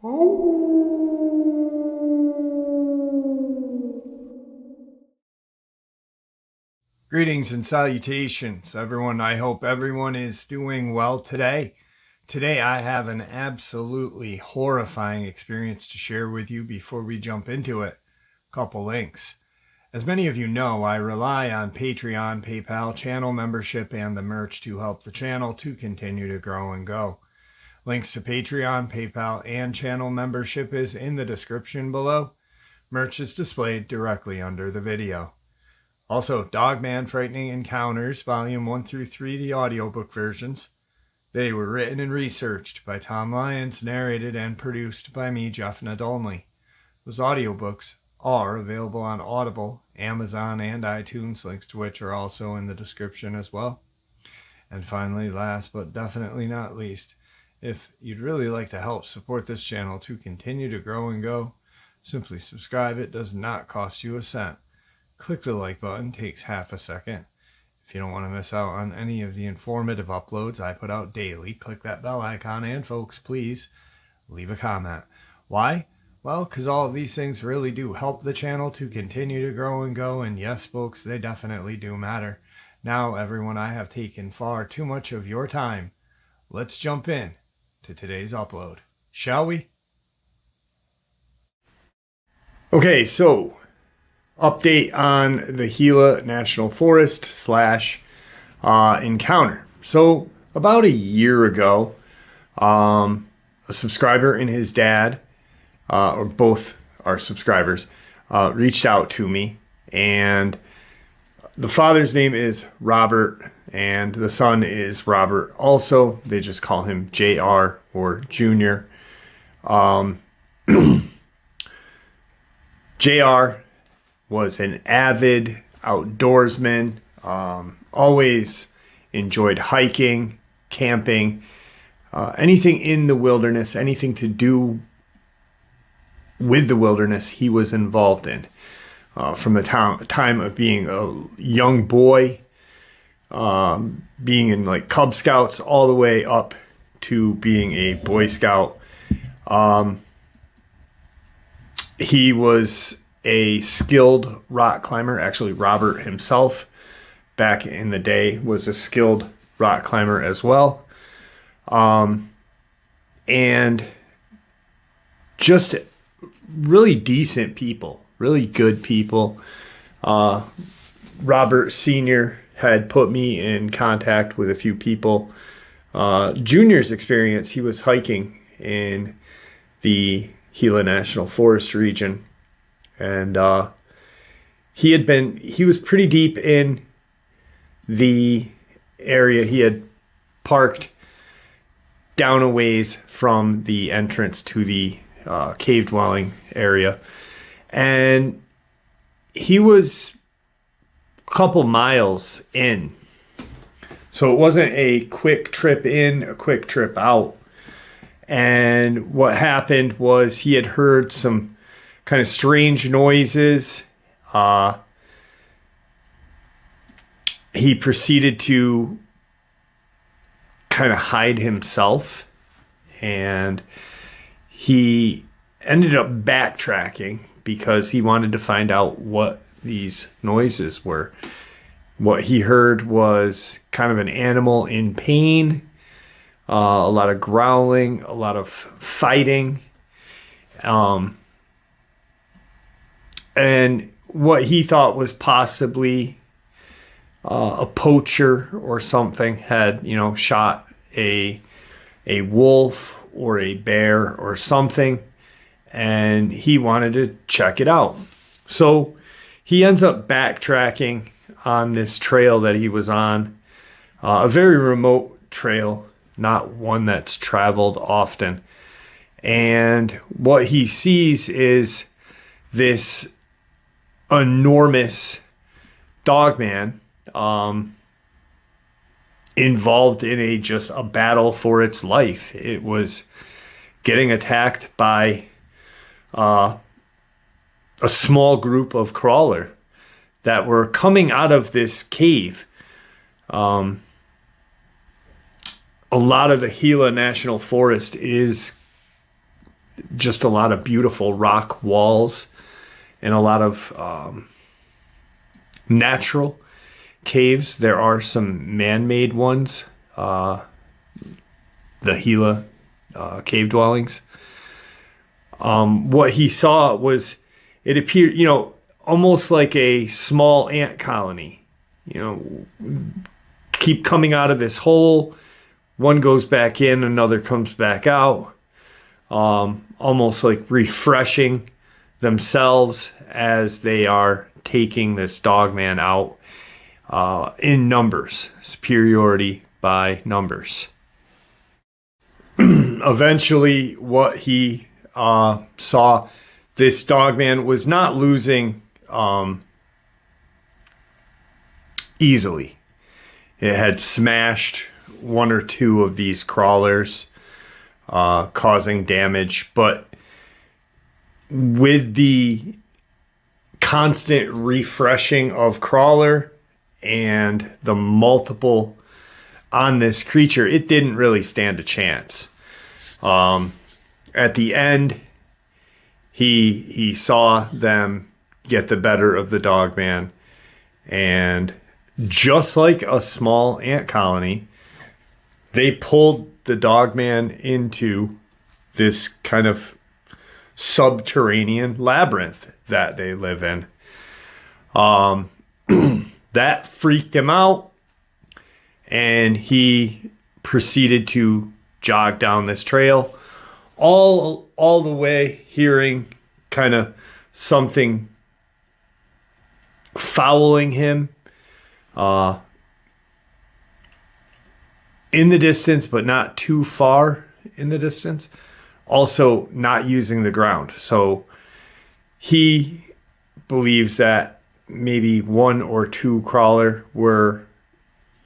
Greetings and salutations, everyone. I hope everyone is doing well today. Today I have an absolutely horrifying experience to share with you before we jump into it. Couple links. As many of you know, I rely on Patreon, PayPal, channel membership, and the merch to help the channel to continue to grow and go. Links to Patreon, PayPal, and channel membership is in the description below. Merch is displayed directly under the video. Also, Dogman Frightening Encounters, Volume 1 through 3, the audiobook versions. They were written and researched by Tom Lyons, narrated and produced by me, Jeff Nadolny. Those audiobooks are available on Audible, Amazon, and iTunes, links to which are also in the description as well. And finally, last but definitely not least, if you'd really like to help support this channel to continue to grow and go, simply subscribe. It does not cost you a cent. Click the like button, takes half a second. If you don't want to miss out on any of the informative uploads I put out daily, click that bell icon, and folks, please leave a comment. Why? Well, because all of these things really do help the channel to continue to grow and go, and yes, folks, they definitely do matter. Now, everyone, I have taken far too much of your time. Let's jump in to today's upload, shall we? Okay, so update on the Gila National Forest / encounter. So about a year ago, a subscriber and his dad, or both are subscribers, reached out to me, and the father's name is Robert and the son is Robert also. They just call him JR or Junior. JR was an avid outdoorsman, always enjoyed hiking, camping, anything in the wilderness, anything to do with the wilderness he was involved in. From the time of being a young boy, being in like Cub Scouts, all the way up to being a Boy Scout. He was a skilled rock climber. Actually, Robert himself, back in the day, was a skilled rock climber as well. And just really decent people, really good people. Robert Sr. had put me in contact with a few people. Junior's experience, he was hiking in the Gila National Forest region. And he was pretty deep in the area. He had parked down a ways from the entrance to the cave dwelling area. And he was a couple miles in. So it wasn't a quick trip in, a quick trip out. And what happened was he had heard some kind of strange noises. He proceeded to kind of hide himself, and he ended up backtracking because he wanted to find out what these noises were. What he heard was kind of an animal in pain, a lot of growling, a lot of fighting. And what he thought was possibly a poacher or something had, shot a wolf or a bear or something, and he wanted to check it out. So he ends up backtracking on this trail that he was on, a very remote trail, not one that's traveled often. And what he sees is this enormous dogman involved in just a battle for its life. It was getting attacked by a small group of crawler that were coming out of this cave. A lot of the Gila National Forest is just a lot of beautiful rock walls and a lot of natural caves. There are some man-made ones, the Gila cave dwellings. What he saw was, it appeared, almost like a small ant colony, keep coming out of this hole. One goes back in, another comes back out, almost like refreshing themselves as they are taking this Dogman out in numbers, superiority by numbers. Eventually, what he saw, this Dogman was not losing easily. It had smashed one or two of these crawlers, causing damage, but with the constant refreshing of crawler and the multiple on this creature, it didn't really stand a chance. At the end, he saw them get the better of the Dogman, and just like a small ant colony, they pulled the Dogman into this kind of subterranean labyrinth that they live in. That freaked him out, and he proceeded to jog down this trail, all the way hearing kind of something fouling him in the distance, but not too far in the distance. Also not using the ground. So he believes that maybe one or two crawler were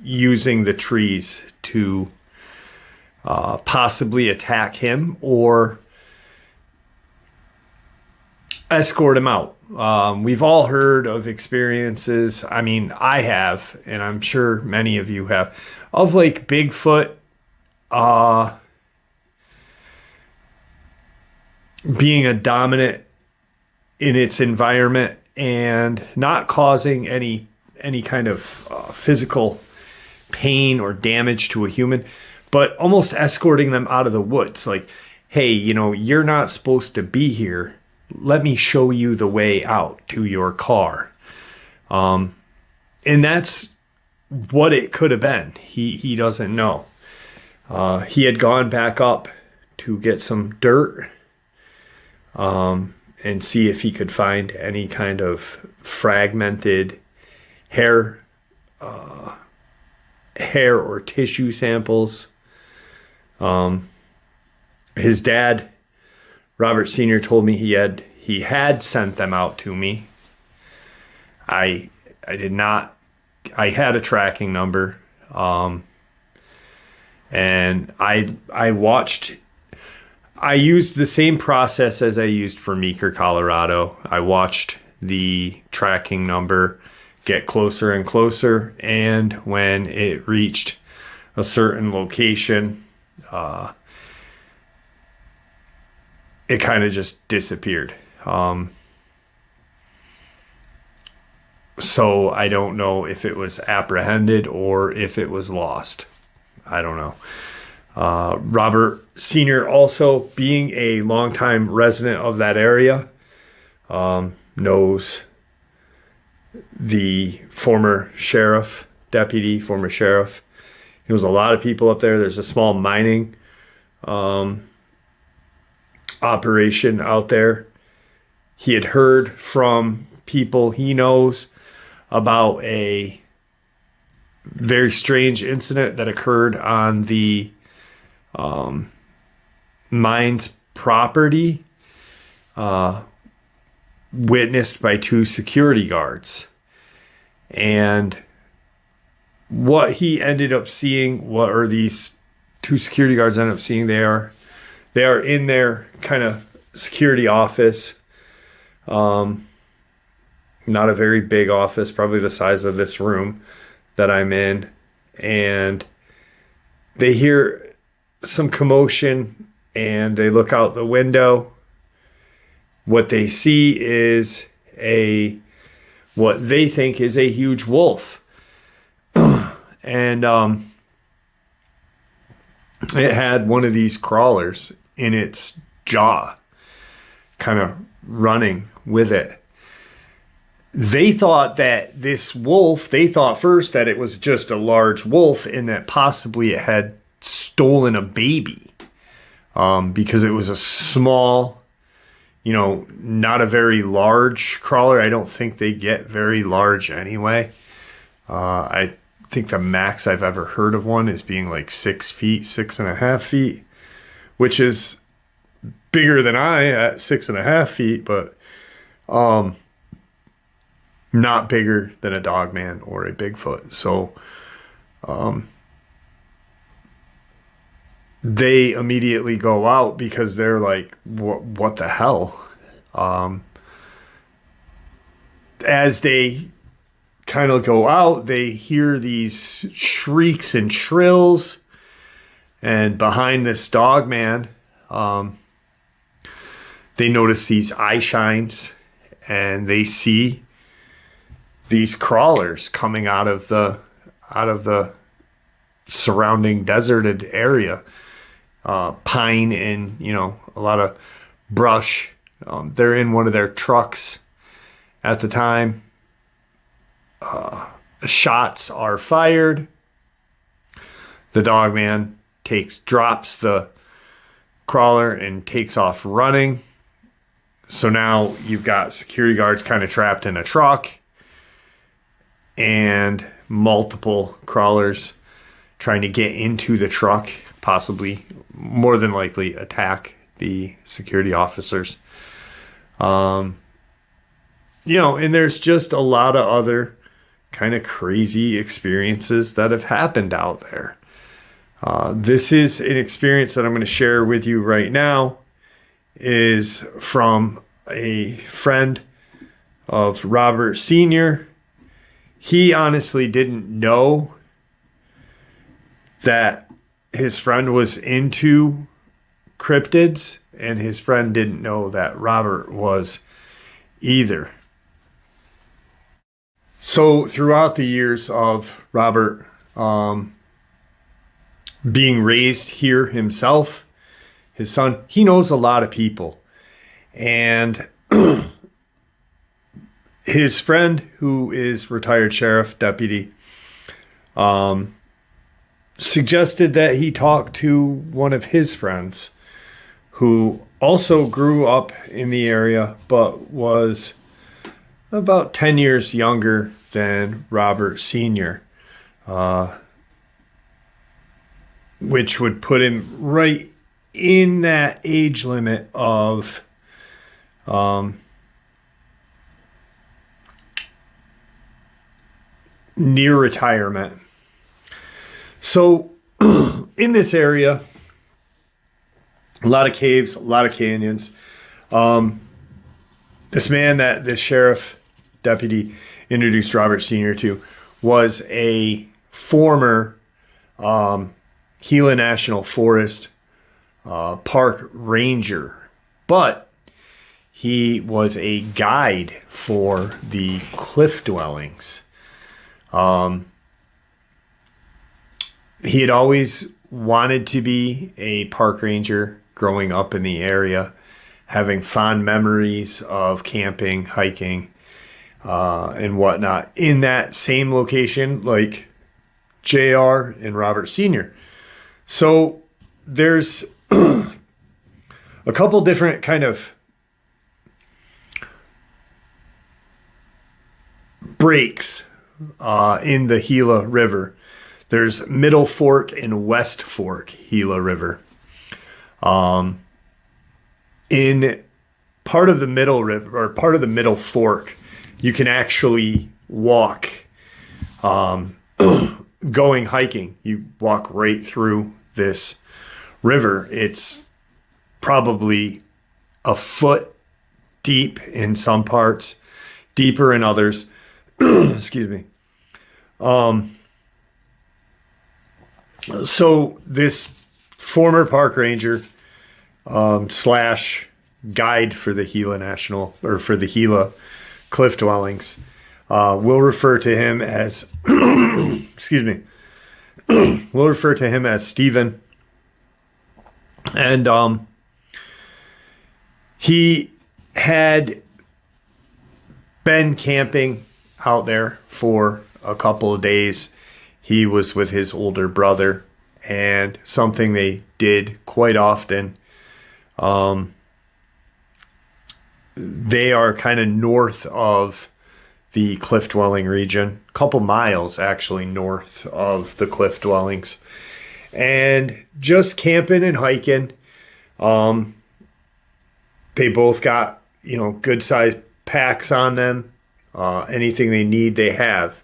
using the trees to possibly attack him or escort him out. We've all heard of experiences, I mean, I have, and I'm sure many of you have, of like Bigfoot being a dominant in its environment and not causing any kind of physical pain or damage to a human, but almost escorting them out of the woods. Like, hey, you're not supposed to be here. Let me show you the way out to your car. And that's what it could have been. He doesn't know. He had gone back up to get some dirt and see if he could find any kind of fragmented hair or tissue samples. His dad, Robert Sr., told me he had sent them out to me. I did not. I had a tracking number, and I watched. I used the same process as I used for Meeker, Colorado. I watched the tracking number get closer and closer, and when it reached a certain location, it kind of just disappeared. So I don't know if it was apprehended or if it was lost. I don't know. Robert Sr., also being a longtime resident of that area, knows the former sheriff. He knows a lot of people up there. There's a small mining operation out there. He had heard from people he knows about a very strange incident that occurred on the mine's property, witnessed by two security guards. And what he ended up seeing, or these two security guards ended up seeing, they are in their kind of security office. Not a very big office, probably the size of this room that I'm in. And they hear some commotion and they look out the window. What they see is what they think is a huge wolf. And it had one of these crawlers in its jaw, kind of running with it. They thought that this wolf, they thought first that it was just a large wolf and that possibly it had stolen a baby, because it was a small, not a very large crawler. I don't think they get very large anyway. I think the max I've ever heard of one is being like 6 feet, 6.5 feet, which is bigger than I at 6.5 feet, but not bigger than a Dogman or a Bigfoot. So they immediately go out because they're like, what the hell? As they kind of go out, they hear these shrieks and trills, and behind this Dogman, they notice these eye shines, and they see these crawlers coming out of the surrounding deserted area, pine and a lot of brush. They're in one of their trucks at the time. Shots are fired. The Dogman drops the crawler and takes off running. So now you've got security guards kind of trapped in a truck and multiple crawlers trying to get into the truck, possibly, more than likely, attack the security officers. And there's just a lot of other kind of crazy experiences that have happened out there. This is an experience that I'm going to share with you right now, is from a friend of Robert Sr. He honestly didn't know that his friend was into cryptids, and his friend didn't know that Robert was either. So throughout the years of Robert being raised here himself, his son, he knows a lot of people. And his friend, who is retired sheriff deputy, suggested that he talk to one of his friends who also grew up in the area but was about 10 years younger than Robert Sr., which would put him right in that age limit of near retirement. So in this area, a lot of caves, a lot of canyons. This man that this sheriff deputy introduced Robert Sr. to was a former Gila National Forest park ranger, but he was a guide for the cliff dwellings. He had always wanted to be a park ranger growing up in the area, having fond memories of camping, hiking, and whatnot in that same location, like JR and Robert Sr. So there's a couple different kind of breaks in the Gila River. There's Middle Fork and West Fork Gila River. In part of the Middle River, or part of the Middle Fork, you can actually walk, going hiking. You walk right through this river. It's probably a foot deep in some parts, deeper in others. Excuse me. So this former park ranger slash guide for the Gila National, or for the Gila cliff dwellings. We'll refer to him as, excuse me, we'll refer to him as Stephen. And he had been camping out there for a couple of days. He was with his older brother, and something they did quite often. They are kind of north of the cliff dwelling region, a couple miles actually north of the cliff dwellings, and just camping and hiking. They both got, good sized packs on them. Anything they need, they have.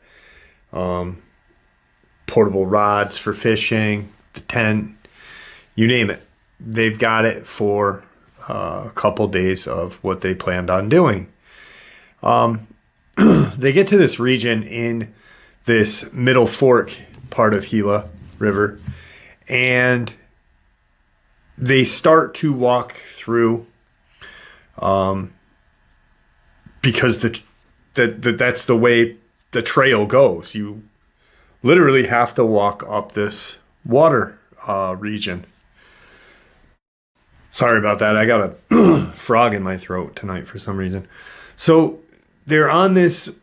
Portable rods for fishing, the tent, you name it. They've got it for a couple days of what they planned on doing. They get to this region in this Middle Fork part of Gila River, and they start to walk through, because that's the way the trail goes. You literally have to walk up this water region. Sorry about that. I got a frog in my throat tonight for some reason. So they're on this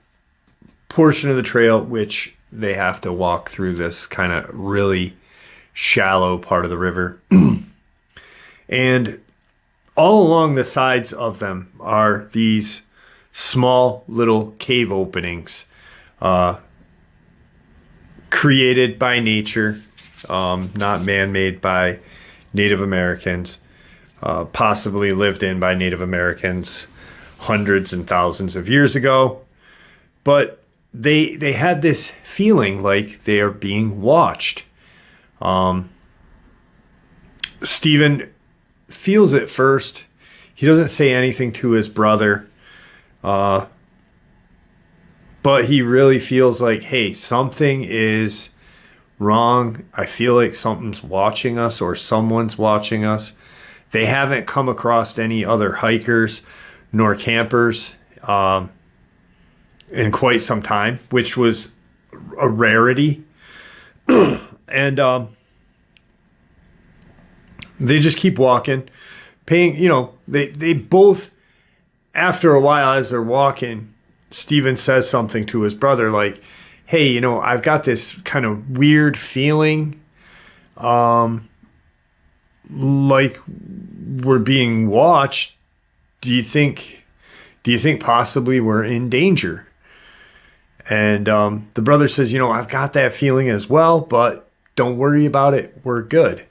portion of the trail, which they have to walk through this kind of really shallow part of the river. And all along the sides of them are these small little cave openings, created by nature, not man-made by Native Americans, possibly lived in by Native Americans hundreds and thousands of years ago. But they had this feeling like they are being watched. Stephen feels it first. He doesn't say anything to his brother. But he really feels like, hey, something is wrong. I feel like something's watching us, or someone's watching us. They haven't come across any other hikers nor campers in quite some time, which was a rarity. And they just keep walking, paying, they both, after a while as they're walking, Stephen says something to his brother like, hey, I've got this kind of weird feeling, like we're being watched. Do you think possibly we're in danger? And the brother says, I've got that feeling as well, but don't worry about it. We're good.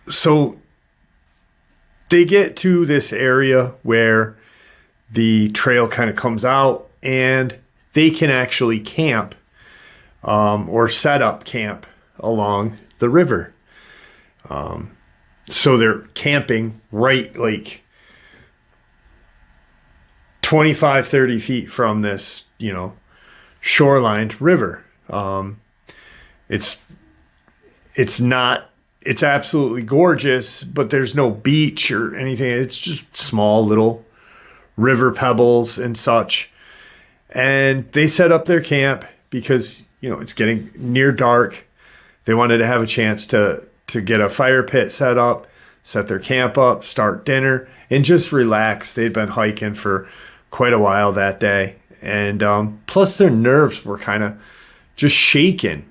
So they get to this area where the trail kind of comes out, and they can actually camp, or set up camp along the river. So they're camping right like 25, 30 feet from this, shorelined river. It's absolutely gorgeous, but there's no beach or anything. It's just small little river pebbles and such. And they set up their camp because, it's getting near dark. They wanted to have a chance to get a fire pit set up, set their camp up, start dinner, and just relax. They'd been hiking for quite a while that day. And plus their nerves were kind of just shaken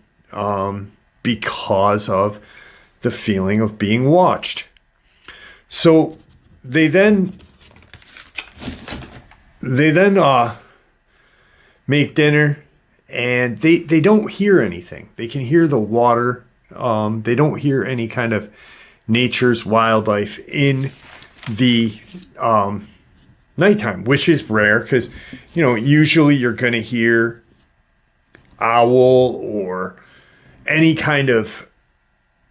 because of the feeling of being watched. So they then make dinner, and they don't hear anything. They can hear the water. They don't hear any kind of nature's wildlife in the nighttime, which is rare because, usually you're going to hear owl or any kind of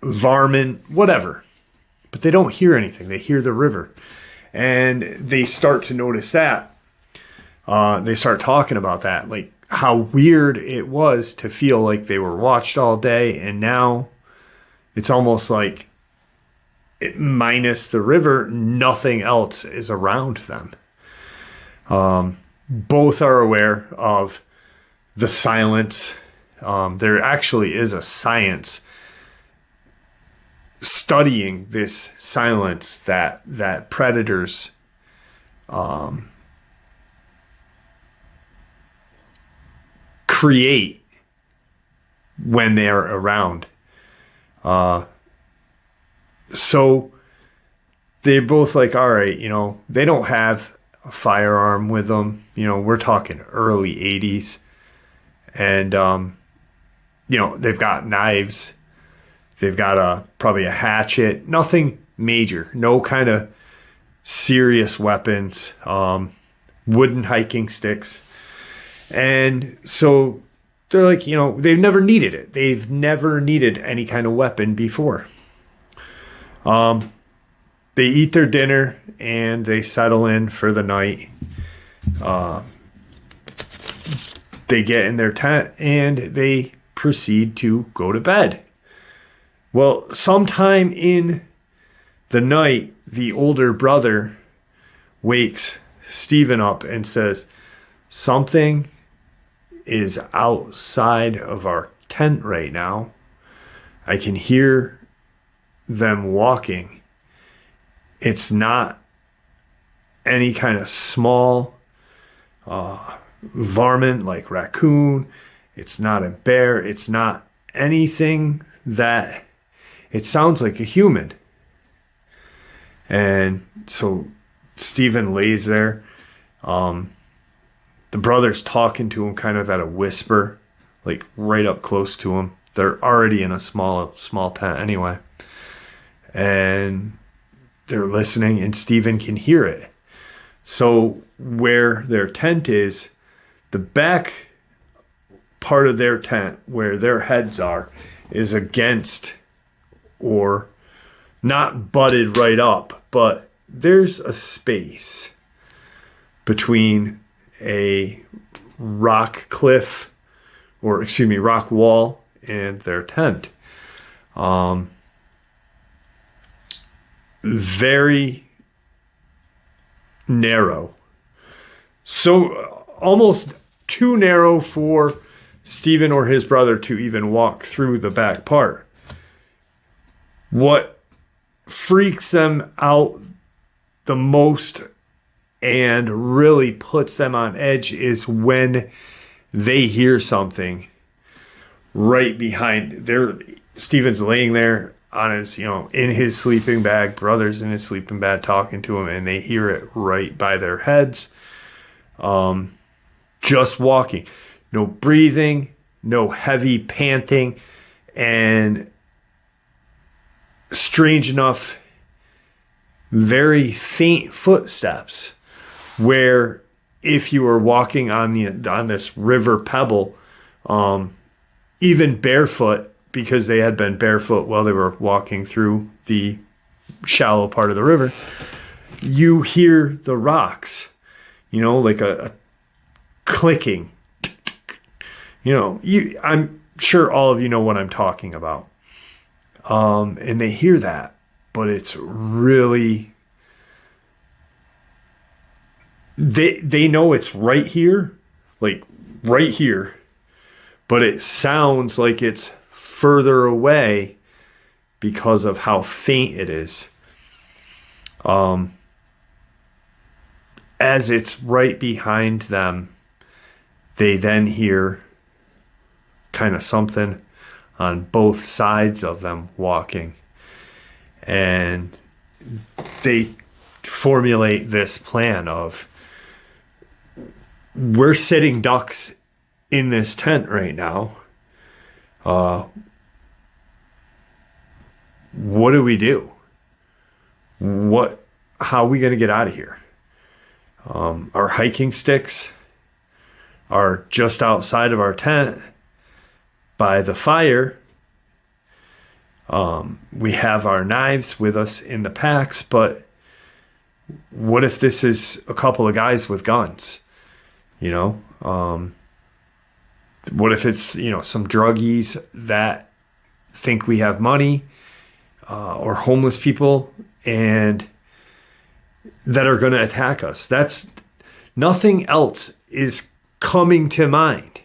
varmint, whatever. But they don't hear anything. They hear the river. And they start to notice that. They start talking about that, like how weird it was to feel like they were watched all day, and now it's almost like minus the river, nothing else is around them. Both are aware of the silence. There actually is a science studying this silence that predators create when they're around. So they're both like, all right, they don't have a firearm with them. We're talking early 80s. And, they've got knives. They've got probably a hatchet. Nothing major. No kind of serious weapons. Wooden hiking sticks. And so they're like, they've never needed it. They've never needed any kind of weapon before. They eat their dinner and they settle in for the night. They get in their tent and they proceed to go to bed. Well, sometime in the night, the older brother wakes Stephen up and says, something is outside of our tent right now. I can hear them walking. It's not any kind of small varmint like raccoon. It's not a bear. It's not anything that it sounds like a human. And so Stephen lays there. The brother's talking to him kind of at a whisper, like right up close to him. They're already in a small tent anyway. And they're listening and Stephen can hear it. So where their tent is, the back part of their tent where their heads are is against, or not butted right up, but there's a space between a rock wall and their tent. Very narrow. So almost too narrow for Stephen or his brother to even walk through the back part. What freaks them out the most and really puts them on edge is when they hear something right behind Stephen's laying there on his, in his sleeping bag, brother's in his sleeping bag talking to him, and they hear it right by their heads. Just walking, no breathing, no heavy panting, and strange enough, very faint footsteps, where if you were walking on this river pebble, even barefoot, because they had been barefoot while they were walking through the shallow part of the river, you hear the rocks, like a clicking. I'm sure all of you know what I'm talking about. And they hear that, but it's really, they know it's right here, but it sounds like it's further away because of how faint it is. As it's right behind them, they then hear kind of something on both sides of them walking. And they formulate this plan of, we're sitting ducks in this tent right now. What do we do? How are we going to get out of here? Our hiking sticks are just outside of our tent by the fire. We have our knives with us in the packs, but what if this is a couple of guys with guns? What if it's, some druggies that think we have money? or homeless people, and that are going to attack us. That's nothing else is coming to mind.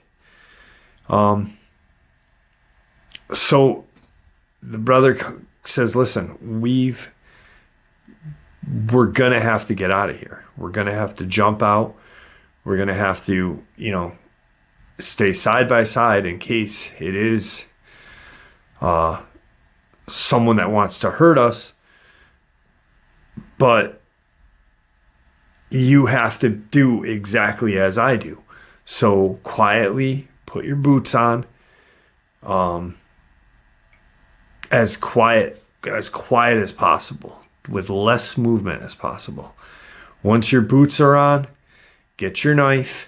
So the brother says, listen, we're going to have to get out of here. We're going to have to jump out. We're going to have to, stay side by side in case it is someone that wants to hurt us. But you have to do exactly as I do. So quietly put your boots on, as quiet as possible, with less movement as possible. Once your boots are on, get your knife.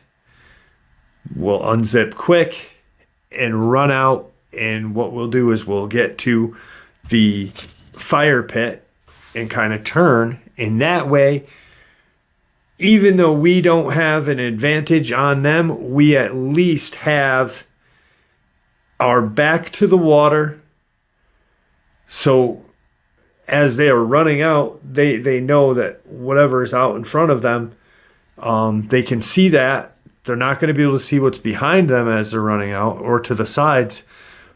We'll unzip quick and run out. And what we'll do is we'll get to the fire pit and kind of turn. And that way, even though we don't have an advantage on them, we at least have our back to the water. So as they are running out, they know that whatever is out in front of them, they can see that. They're not going to be able to see what's behind them as they're running out or to the sides.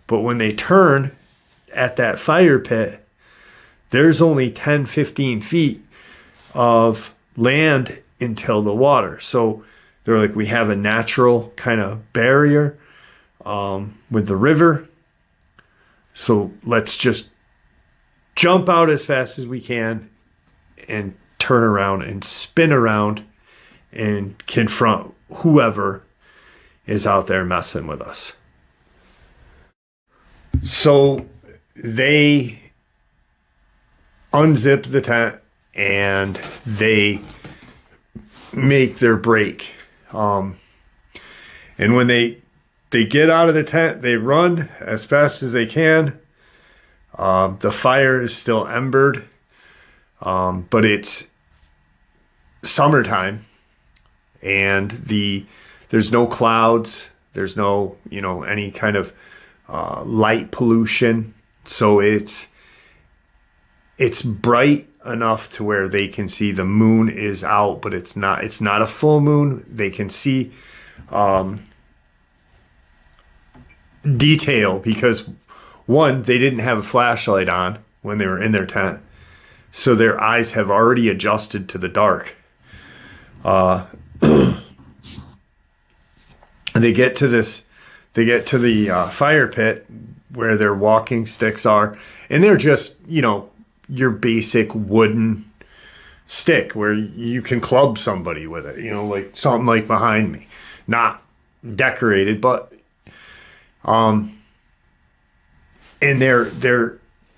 But when they turn at that fire pit, there's only 10, 15 feet of land until the water. So they're like, we have a natural kind of barrier with the river. So let's just jump out as fast as we can and turn around and spin around and confront whoever is out there messing with us. So they unzip the tent and they make their break. And when they get out of the tent, they run as fast as they can. The fire is still embered, but it's summertime, and there's no clouds. There's no any kind of light pollution, so it's bright enough to where they can see the moon is out, but it's not a full moon. They can see detail because one, they didn't have a flashlight on when they were in their tent, so their eyes have already adjusted to the dark. They get to the fire pit where their walking sticks are, and they're just your basic wooden stick where you can club somebody with it, like something like behind me, not decorated, but and they're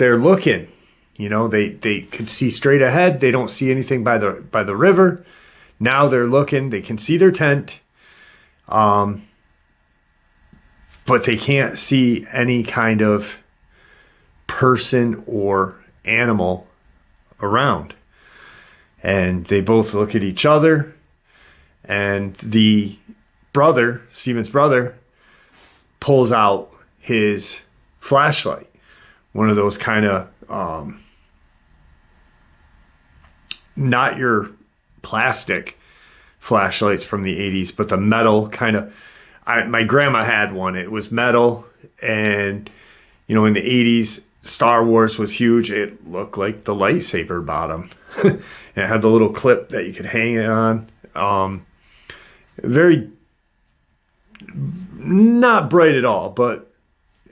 looking, they could see straight ahead. They don't see anything by the river. Now they're looking, they can see their tent, but they can't see any kind of person or animal around. And they both look at each other, and Steven's brother, pulls out his flashlight, one of those kind of not your plastic flashlights from the 80s, but the metal kind of. My grandma had one. It was metal, and in the 80s, Star Wars was huge. It looked like the lightsaber bottom. It had the little clip that you could hang it on. Very not bright at all,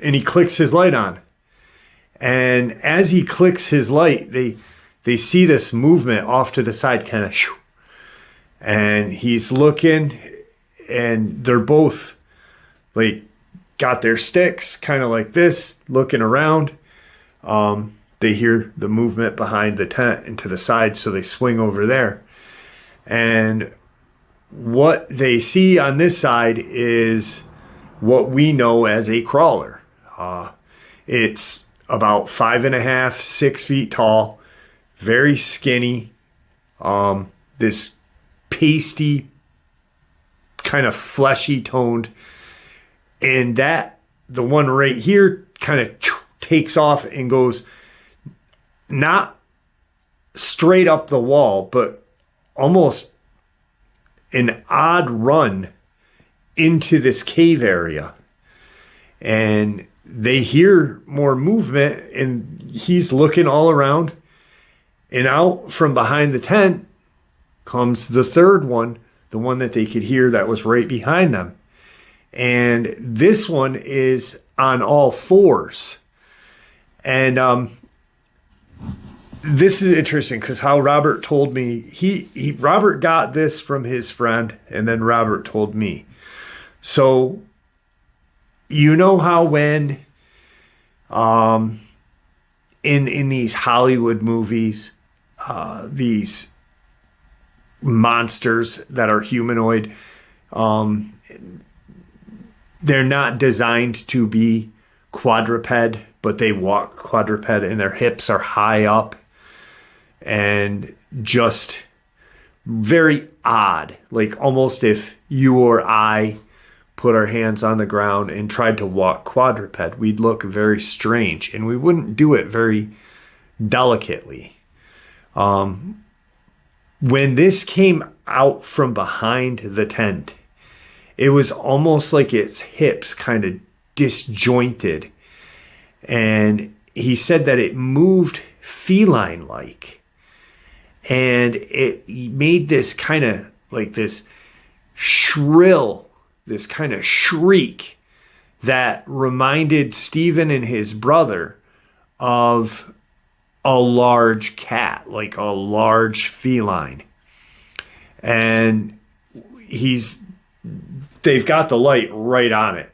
and he clicks his light on. And as he clicks his light, they see this movement off to the side, kind of shoo. And he's looking, and they're both like got their sticks kind of like this, looking around. They hear the movement behind the tent and to the side, so they swing over there. And what they see on this side is what we know as a crawler. It's about 5.5, 6 feet tall, very skinny, this pasty, kind of fleshy toned, and the one right here kind of takes off and goes not straight up the wall, but almost an odd run into this cave area. And they hear more movement, and he's looking all around. And out from behind the tent comes the third one, the one that they could hear that was right behind them. And this one is on all fours. And this is interesting because how Robert told me, Robert got this from his friend, and then Robert told me. So, you know how when in these Hollywood movies, these monsters that are humanoid, they're not designed to be quadruped, but they walk quadruped and their hips are high up and just very odd. Like almost if you or I put our hands on the ground and tried to walk quadruped, we'd look very strange, and we wouldn't do it very delicately. When this came out from behind the tent, it was almost like its hips kind of disjointed. And he said that it moved feline-like. And it made this kind of like this shrill, this kind of shriek that reminded Stephen and his brother of a large cat, like a large feline. And they've got the light right on it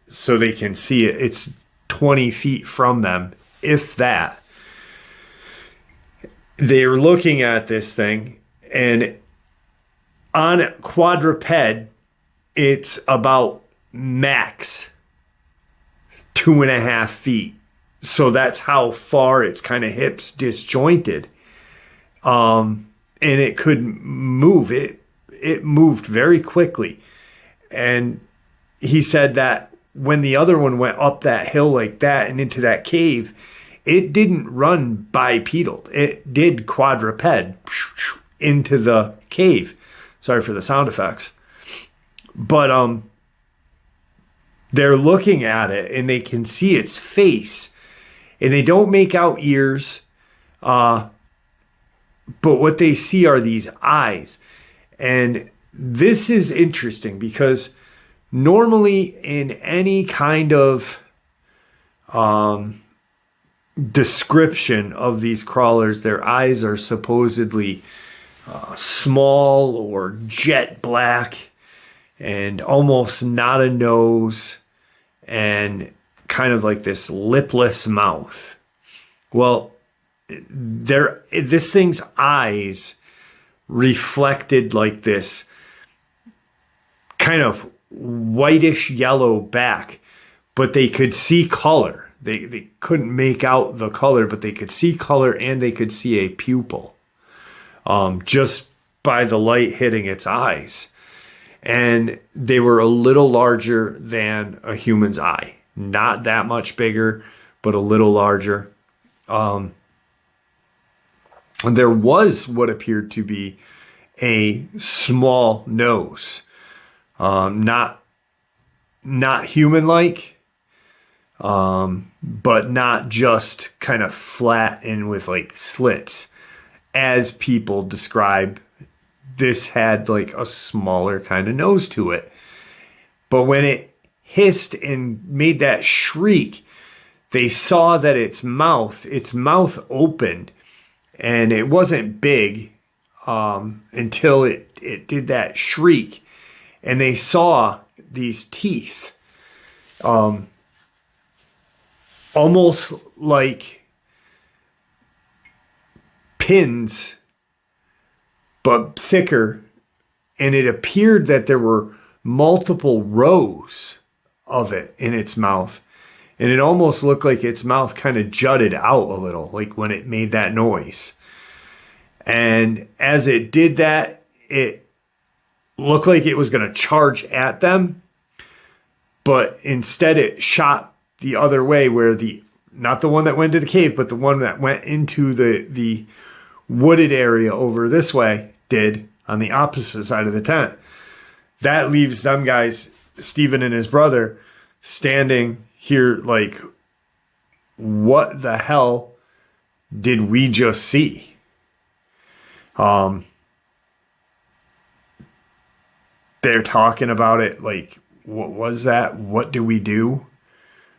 so they can see it. It's 20 feet from them, if that. They're looking at this thing, and on quadruped, it's about max 2.5 feet. So that's how far its kind of hips disjointed. And it could move. It moved very quickly. And he said that when the other one went up that hill like that and into that cave, it didn't run bipedal. It did quadruped into the cave. Sorry for the sound effects. But they're looking at it and they can see its face. And they don't make out ears. But what they see are these eyes. And this is interesting because normally in any kind of description of these crawlers, their eyes are supposedly small or jet black and almost not a nose and kind of like this lipless mouth. Well, this thing's eyes reflected like this kind of whitish yellow back, but they could see color. They couldn't make out the color, but they could see color and they could see a pupil just by the light hitting its eyes. And they were a little larger than a human's eye. Not that much bigger, but a little larger. And there was what appeared to be a small nose. Not human-like, but not just kind of flat and with like slits. As people describe, this had like a smaller kind of nose to it. But when it hissed and made that shriek, they saw that its mouth opened, and it wasn't big until it did that shriek. And they saw these teeth, almost like pins, but thicker. And it appeared that there were multiple rows of it in its mouth. And it almost looked like its mouth kind of jutted out a little, like when it made that noise. And as it did that, it looked like it was going to charge at them, but instead it shot the other way where the not the one that went to the cave, but the one that went into the wooded area over this way did on the opposite side of the tent. That leaves them guys, Stephen and his brother, standing here like, what the hell did we just see? They're talking about it like, what was that? What do we do?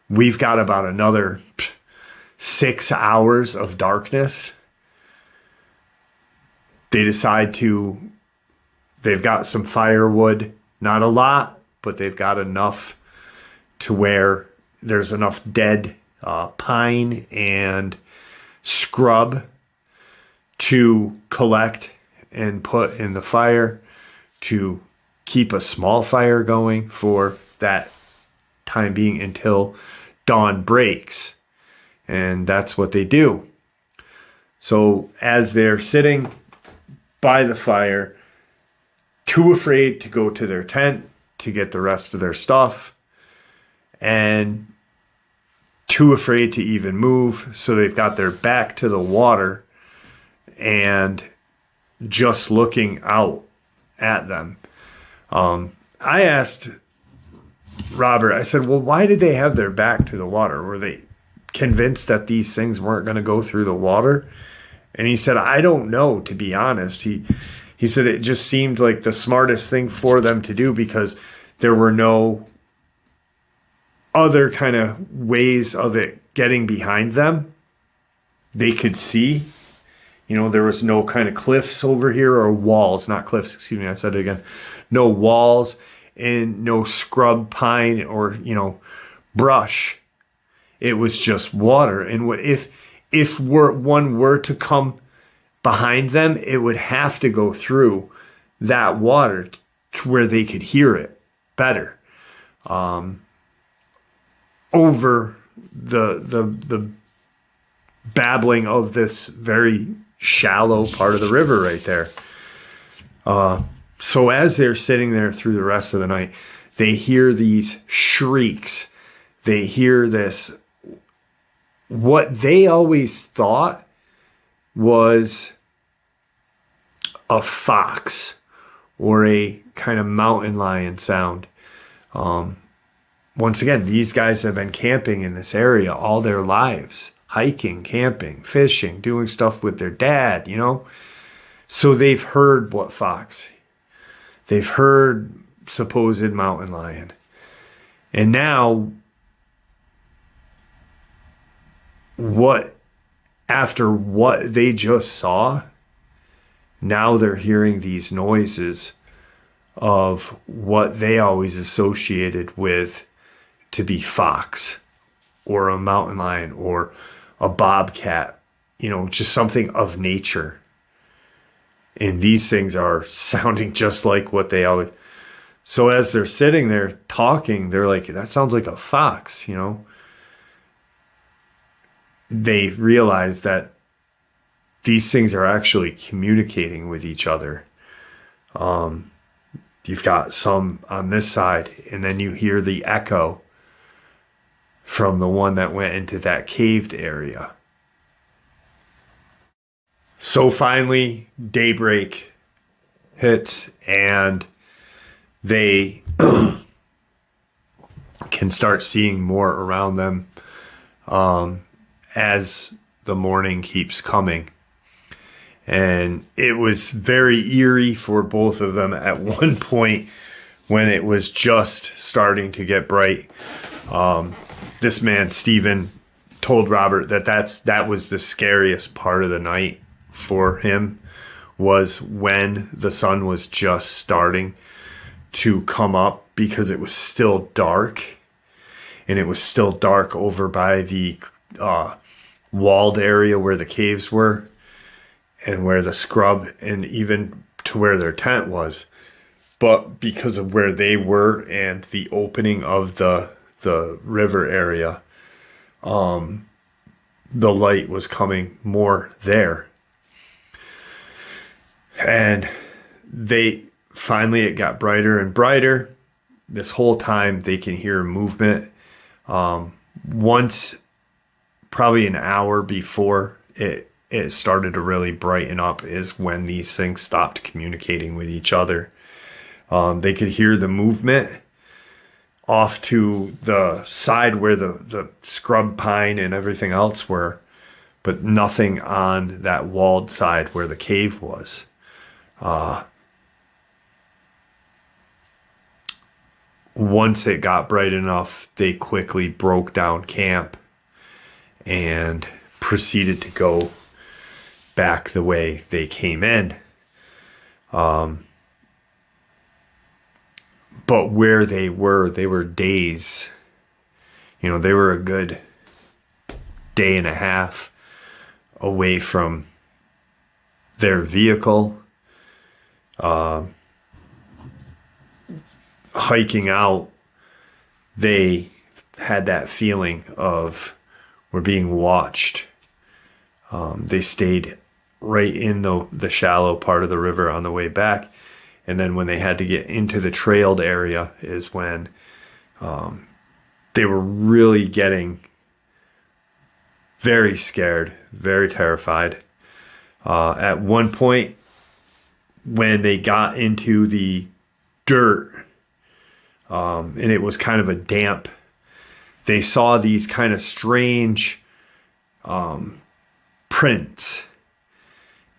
We've got about another 6 hours of darkness. They decide they've got some firewood, not a lot, but they've got enough to where there's enough dead pine and scrub to collect and put in the fire to keep a small fire going for that time being until dawn breaks. And that's what they do. So as they're sitting by the fire, too afraid to go to their tent to get the rest of their stuff, and too afraid to even move, so they've got their back to the water and just looking out at them. I asked Robert, I said, well, why did they have their back to the water? Were they convinced that these things weren't going to go through the water? And he said, I don't know, to be honest. He said it just seemed like the smartest thing for them to do because there were no other kind of ways of it getting behind them. They could see, there was no kind of cliffs over here or walls, not cliffs, excuse me, I said it again. No walls and no scrub pine or, brush. It was just water. And if one were to come behind them, it would have to go through that water to where they could hear it better. Over the babbling of this very shallow part of the river right there. So as they're sitting there through the rest of the night, they hear these shrieks. They hear this, what they always thought was a fox or a kind of mountain lion sound. Once again, these guys have been camping in this area all their lives, hiking, camping, fishing, doing stuff with their dad, So they've heard what fox. They've heard supposed mountain lion. And now, after what they just saw, now they're hearing these noises of what they always associated with to be fox or a mountain lion or a bobcat, just something of nature. And these things are sounding just like what they always. So as they're sitting there talking, they're like, that sounds like a fox, They realize that these things are actually communicating with each other. You've got some on this side, and then you hear the echo from the one that went into that caved area. So finally, daybreak hits, and they can start seeing more around them as the morning keeps coming. And it was very eerie for both of them at one point when it was just starting to get bright. This man, Stephen, told Robert that was the scariest part of the night for him, was when the sun was just starting to come up, because it was still dark, and it was still dark over by the walled area where the caves were and where the scrub and even to where their tent was. But because of where they were and the opening of the river area, the light was coming more there. And it got brighter and brighter. This whole time they can hear movement. Once probably an hour before it started to really brighten up is when these things stopped communicating with each other. They could hear the movement off to the side where the scrub pine and everything else were, but nothing on that walled side where the cave was. Once it got bright enough, they quickly broke down camp and proceeded to go back the way they came in. But where they were days, they were a good day and a half away from their vehicle. Hiking out, they had that feeling of we're being watched. They stayed right in the shallow part of the river on the way back. And then when they had to get into the trailed area is when they were really getting very scared, very terrified. At one point, when they got into the dirt, and it was kind of a damp, they saw these kind of strange prints.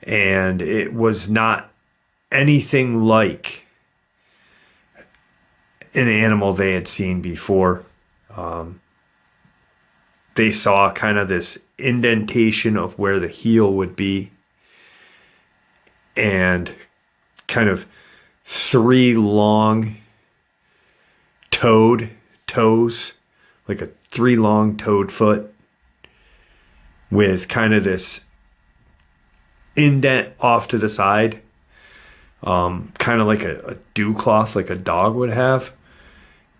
And it was not anything like an animal they had seen before. They saw kind of this indentation of where the heel would be and kind of 3 long toes, like a 3 long toed foot with kind of this indent off to the side. Kind of like a dew cloth, like a dog would have.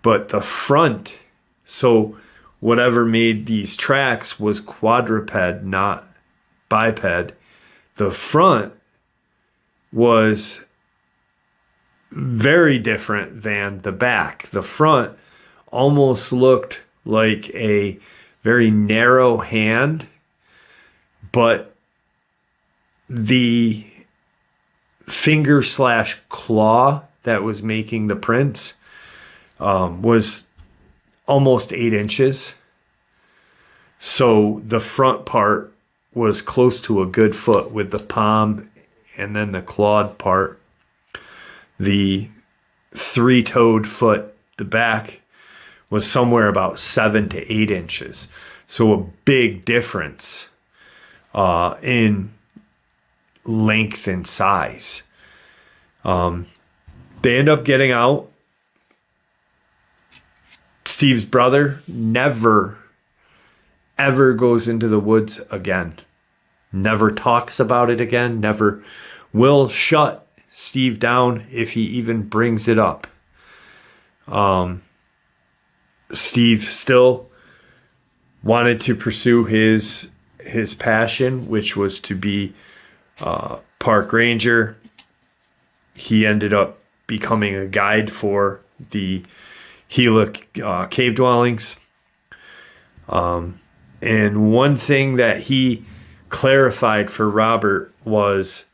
But the front, so whatever made these tracks was quadruped, not biped. The front was very different than the back. The front almost looked like a very narrow hand, but the finger/claw that was making the prints was almost 8 inches. So the front part was close to a good foot with the palm and then the clawed part. The 3-toed foot, the back, was somewhere about 7 to 8 inches. So a big difference in length and size. They end up getting out. Steve's brother never, ever goes into the woods again. Never talks about it again. Never will shut Steve down if he even brings it up. Steve still wanted to pursue his passion, which was to be park ranger. He ended up becoming a guide for the Gila cave dwellings. And one thing that he clarified for Robert was,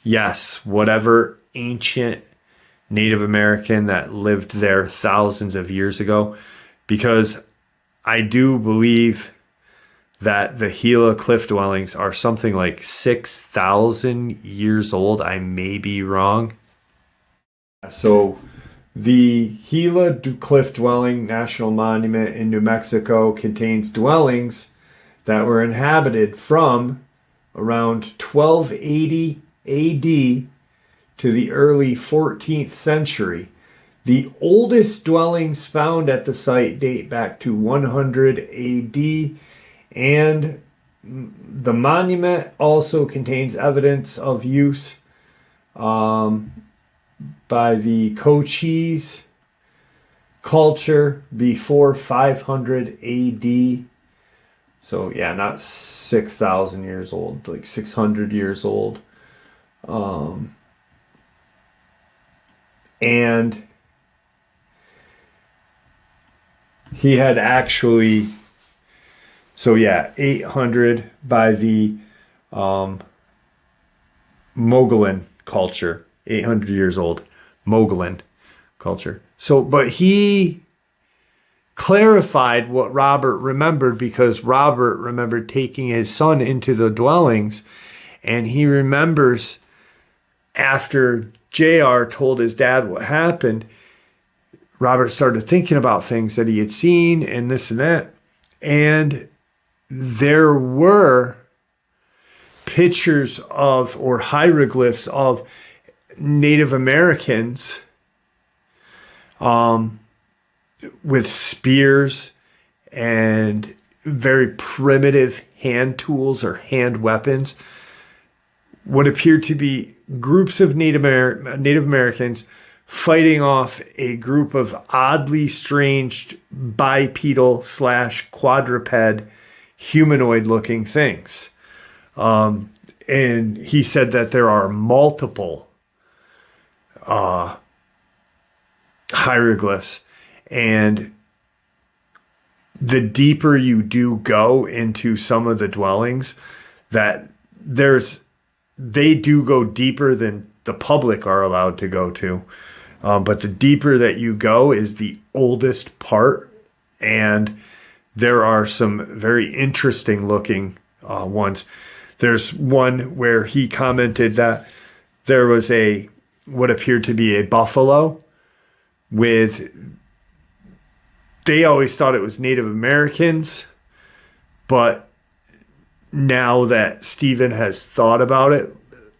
yes, whatever ancient Native American that lived there thousands of years ago, because I do believe that the Gila cliff dwellings are something like 6,000 years old. I may be wrong. So the Gila Cliff Dwelling National Monument in New Mexico contains dwellings that were inhabited from around 1280 AD to the early 14th century. The oldest dwellings found at the site date back to 100 AD, and the monument also contains evidence of use by the Cochise culture before 500 AD. So yeah, not 6,000 years old, like 600 years old. And he had actually So yeah, 800 by the Mogollon culture, 800 years old, Mogollon culture. So, but he clarified what Robert remembered, because Robert remembered taking his son into the dwellings, and he remembers after JR told his dad what happened, Robert started thinking about things that he had seen and this and that. And there were pictures of, or hieroglyphs of, Native Americans with spears and very primitive hand tools or hand weapons. What appeared to be groups of Native Americans fighting off a group of oddly strange bipedal / quadruped humanoid looking things. And he said that there are multiple hieroglyphs, and the deeper you do go into some of the dwellings, that they do go deeper than the public are allowed to go to. But the deeper that you go is the oldest part, and there are some very interesting looking ones. There's one where he commented that there was what appeared to be a buffalo they always thought it was Native Americans, but now that Stephen has thought about it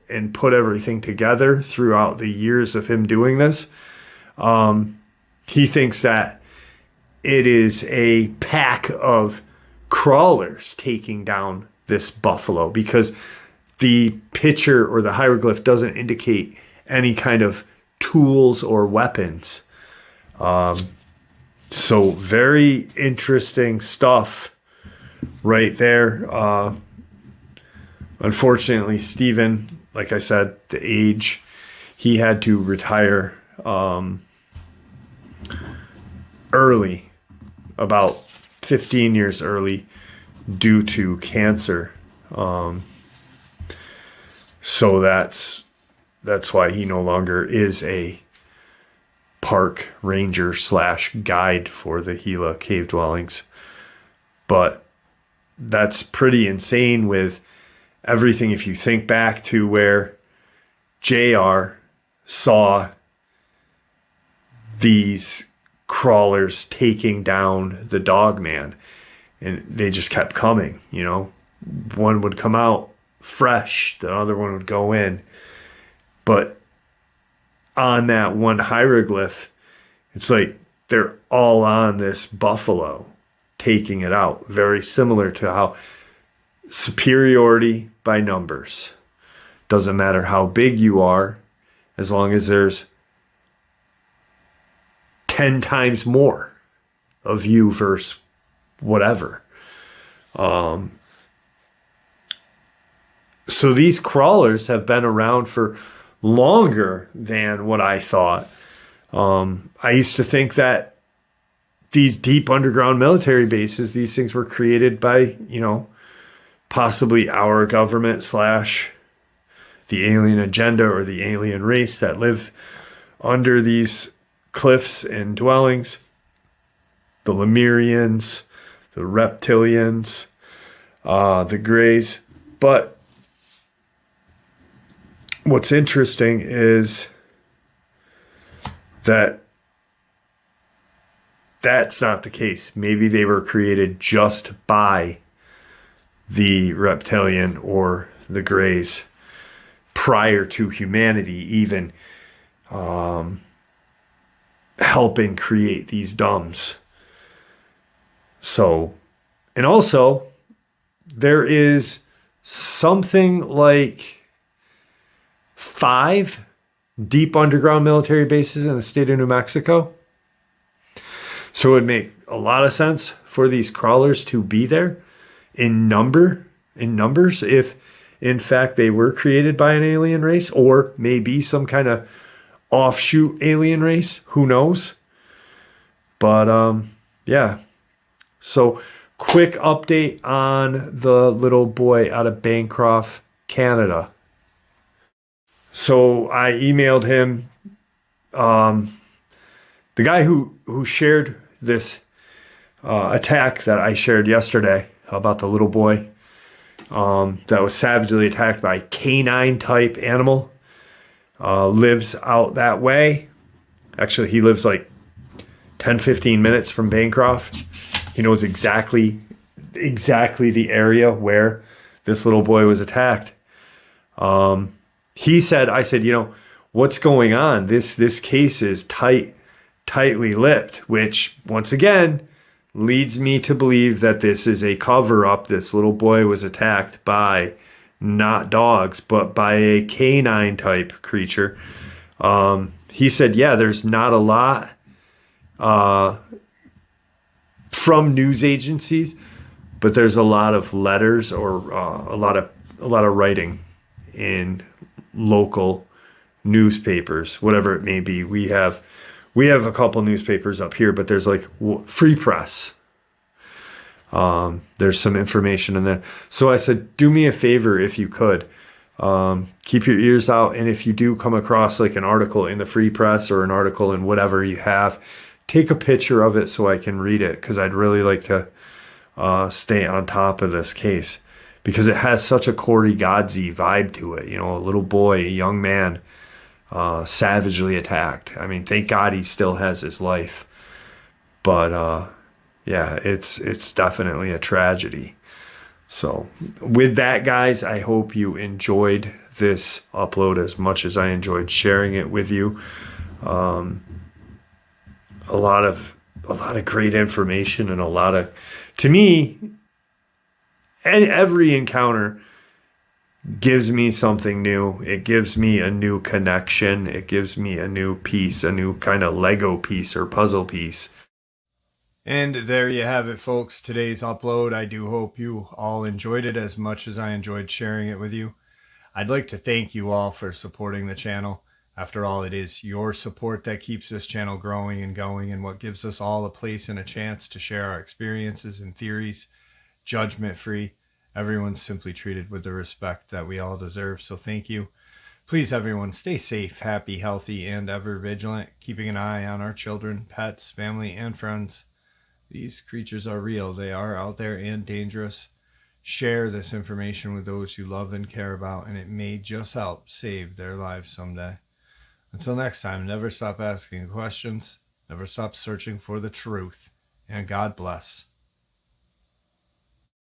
and put everything together throughout the years of him doing this, he thinks that it is a pack of crawlers taking down this buffalo, because the picture or the hieroglyph doesn't indicate any kind of tools or weapons. So very interesting stuff right there. Unfortunately, Stephen, like I said, the age, he had to retire early, about 15 years early, due to cancer. So that's why he no longer is a park ranger / guide for the Gila cave dwellings. But that's pretty insane with everything. If you think back to where JR saw these crawlers taking down the Dogman, and they just kept coming, one would come out fresh, the other one would go in. But on that one hieroglyph, it's like they're all on this buffalo taking it out. Very similar to how superiority by numbers. Doesn't matter how big you are, as long as there's 10 times more of you versus whatever. So these crawlers have been around for longer than what I thought. I used to think that these deep underground military bases, these things were created by, possibly our government / the alien agenda or the alien race that live under these cliffs and dwellings. The Lemurians, the reptilians, the Greys. But what's interesting is that that's not the case. Maybe they were created just by the reptilian or the Greys prior to humanity even helping create these domes. So, and also, there is something like 5 deep underground military bases in the state of New Mexico. So it would make a lot of sense for these crawlers to be there in numbers, if in fact they were created by an alien race, or maybe some kind of offshoot alien race. Who knows? But yeah. So quick update on the little boy out of Bancroft, Canada. So I emailed him, the guy who shared this attack that I shared yesterday about the little boy that was savagely attacked by a canine type animal, lives out that way. Actually, he lives like 10-15 minutes from Bancroft. He knows exactly the area where this little boy was attacked. He said, I said, what's going on? This case is tightly lipped, which once again leads me to believe that this is a cover up. This little boy was attacked by not dogs, but by a canine type creature. He said, yeah, there's not a lot from news agencies, but there's a lot of letters or a lot of writing in local newspapers, whatever it may be. We have a couple newspapers up here, but there's like Free Press. There's some information in there. So I said, do me a favor if you could. Keep your ears out, and if you do come across like an article in the Free Press or an article in whatever you have, take a picture of it so I can read it, because I'd really like to stay on top of this case, because it has such a Corey Godsey vibe to it. A little boy, a young man, savagely attacked. I mean, thank God he still has his life, but yeah, it's definitely a tragedy. So with that, guys, I hope you enjoyed this upload as much as I enjoyed sharing it with you. A lot of great information, and to me, and every encounter gives me something new. It gives me a new connection. It gives me a new piece, a new kind of Lego piece or puzzle piece. And there you have it, folks. Today's upload. I do hope you all enjoyed it as much as I enjoyed sharing it with you. I'd like to thank you all for supporting the channel. After all, it is your support that keeps this channel growing and going, and what gives us all a place and a chance to share our experiences and theories, judgment-free. Everyone's simply treated with the respect that we all deserve, so thank you. Please, everyone, stay safe, happy, healthy, and ever vigilant, keeping an eye on our children, pets, family, and friends. These creatures are real. They are out there and dangerous. Share this information with those you love and care about, and it may just help save their lives someday. Until next time, never stop asking questions, never stop searching for the truth, and God bless.